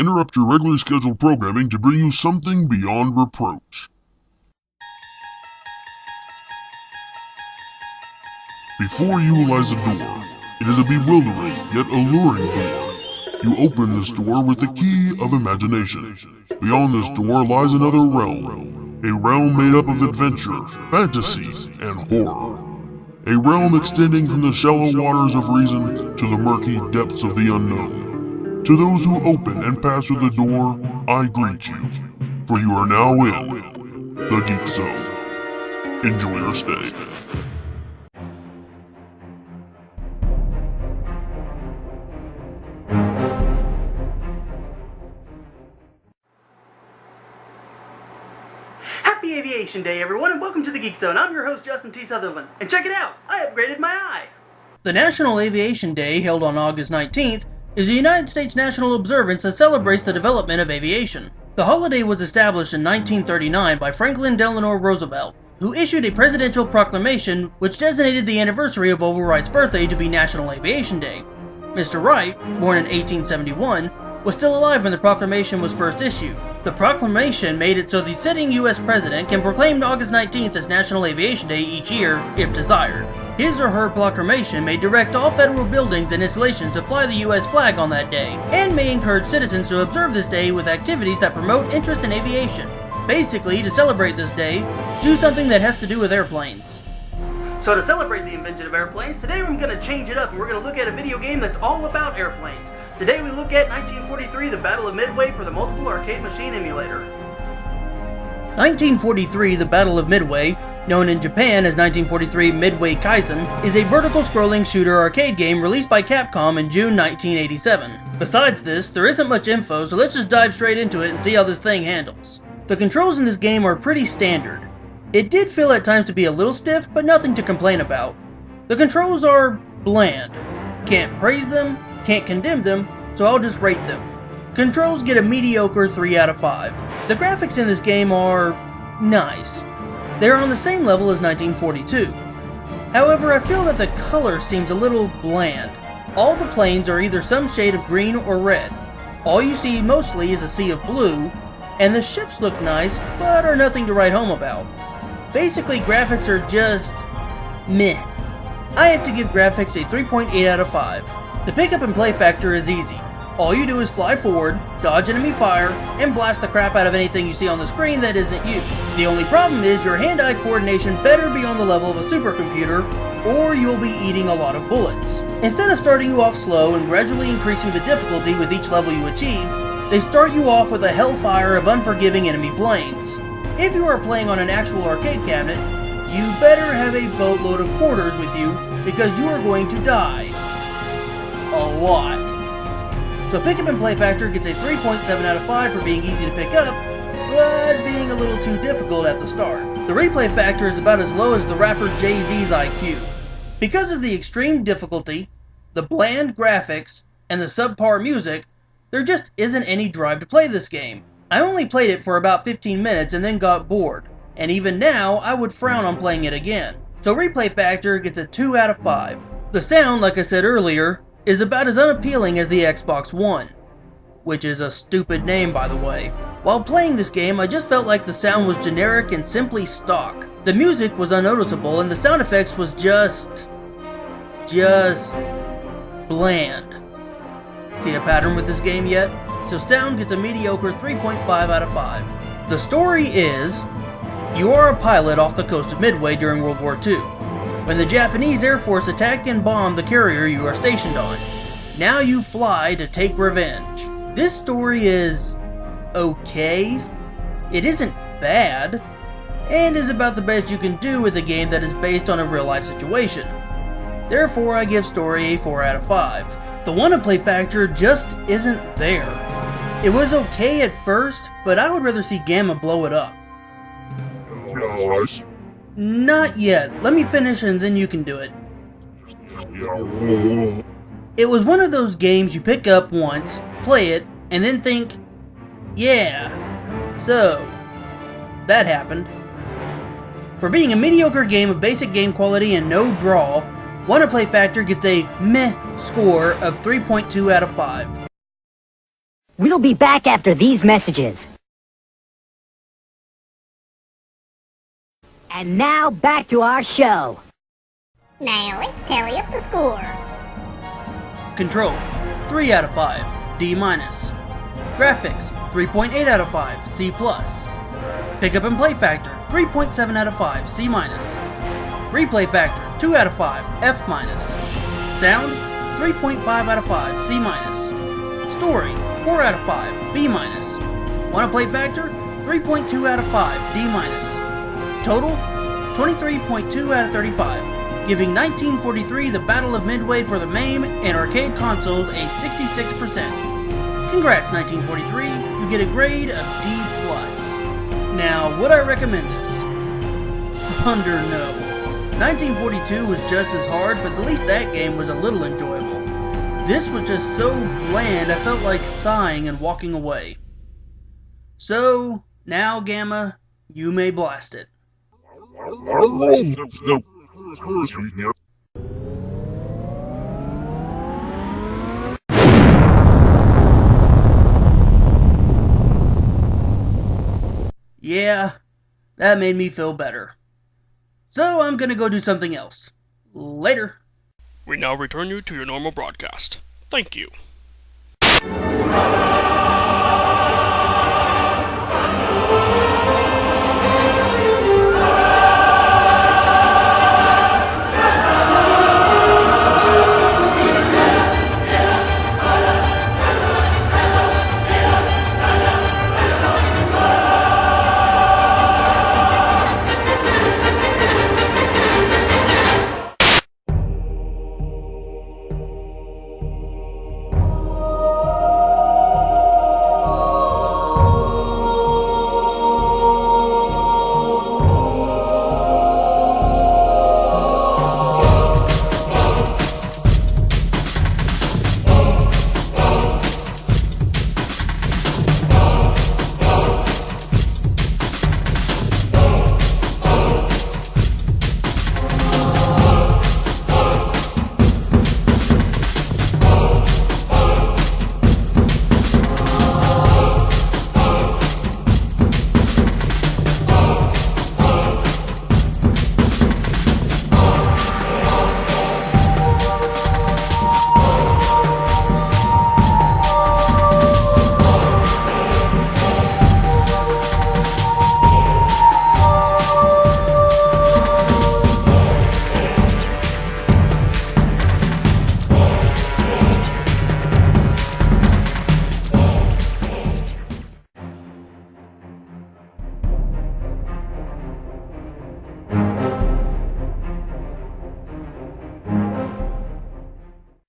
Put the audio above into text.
interrupt your regularly scheduled programming to bring you something beyond reproach. Before you lies a door. It is a bewildering yet alluring door. You open this door with the key of imagination. Beyond this door lies another realm. A realm made up of adventure, fantasy, and horror. A realm extending from the shallow waters of reason to the murky depths of the unknown. To those who open and pass through the door, I greet you. For you are now in the Geek Zone. Enjoy your stay. Happy Aviation Day, everyone, and welcome to the Geek Zone. I'm your host, Justin T. Sutherland, and check it out, I upgraded my eye! The National Aviation Day, held on August 19th, is a United States national observance that celebrates the development of aviation. The holiday was established in 1939 by Franklin Delano Roosevelt, who issued a presidential proclamation which designated the anniversary of Orville Wright's birthday to be National Aviation Day. Mr. Wright, born in 1871, was still alive when the proclamation was first issued. The proclamation made it so the sitting U.S. president can proclaim August 19th as National Aviation Day each year, if desired. His or her proclamation may direct all federal buildings and installations to fly the U.S. flag on that day, and may encourage citizens to observe this day with activities that promote interest in aviation. Basically, to celebrate this day, do something that has to do with airplanes. So to celebrate the invention of airplanes, today I'm going to change it up and we're going to look at a video game that's all about airplanes. Today we look at 1943, the Battle of Midway for the Multiple Arcade Machine Emulator. 1943, the Battle of Midway, known in Japan as 1943 Midway Kaizen, is a vertical scrolling shooter arcade game released by Capcom in June 1987. Besides this, there isn't much info, so let's just dive straight into it and see how this thing handles. The controls in this game are pretty standard. It did feel at times to be a little stiff, but nothing to complain about. The controls are bland. Can't praise them, can't condemn them, so I'll just rate them. Controls get a mediocre 3 out of 5. The graphics in this game are nice. They're on the same level as 1942. However, I feel that the color seems a little bland. All the planes are either some shade of green or red. All you see mostly is a sea of blue, and the ships look nice, but are nothing to write home about. Basically, graphics are just meh. I have to give graphics a 3.8 out of 5. The pick-up and play factor is easy. All you do is fly forward, dodge enemy fire, and blast the crap out of anything you see on the screen that isn't you. The only problem is your hand-eye coordination better be on the level of a supercomputer, or you'll be eating a lot of bullets. Instead of starting you off slow and gradually increasing the difficulty with each level you achieve, they start you off with a hellfire of unforgiving enemy planes. If you are playing on an actual arcade cabinet, you better have a boatload of quarters with you, because you are going to die. A lot. So pick-up and play factor gets a 3.7 out of 5 for being easy to pick up, but being a little too difficult at the start. The replay factor is about as low as the rapper Jay-Z's IQ. Because of the extreme difficulty, the bland graphics, and the subpar music, there just isn't any drive to play this game. I only played it for about 15 minutes and then got bored, and even now I would frown on playing it again. So replay factor gets a 2 out of 5. The sound, like I said earlier, is about as unappealing as the Xbox One, which is a stupid name, by the way. While playing this game, I just felt like the sound was generic and simply stock. The music was unnoticeable and the sound effects was just bland. See a pattern with this game yet? So sound gets a mediocre 3.5 out of 5. The story is, you are a pilot off the coast of Midway during World War II. When the Japanese Air Force attacked and bombed the carrier you are stationed on. Now you fly to take revenge. This story is okay. It isn't bad, and is about the best you can do with a game that is based on a real-life situation. Therefore, I give story a 4 out of 5. The wanna-play factor just isn't there. It was okay at first, but I would rather see Gamma blow it up. Not yet. Let me finish and then you can do it. It was one of those games you pick up once, play it, and then think, yeah, so, that happened. For being a mediocre game of basic game quality and no draw, Wanna Play Factor gets a meh score of 3.2 out of 5. We'll be back after these messages. And now back to our show. Now let's tally up the score. Control, 3 out of 5, D-. Graphics, 3.8 out of 5, C+. Pickup and play factor, 3.7 out of 5, C-. Replay factor, 2 out of 5, F-. Sound, 3.5 out of 5, C-. Story, 4 out of 5, B-. Wanna play factor, 3.2 out of 5, D-. Total, 23.2 out of 35, giving 1943 the Battle of Midway for the MAME and arcade consoles a 66%. Congrats 1943, you get a grade of D+. Now, would I recommend this? Thunder no. 1942 was just as hard, but at least that game was a little enjoyable. This was just so bland I felt like sighing and walking away. So, now Gamma, you may blast it. Yeah, that made me feel better. So I'm gonna go do something else. Later. We now return you to your normal broadcast. Thank you.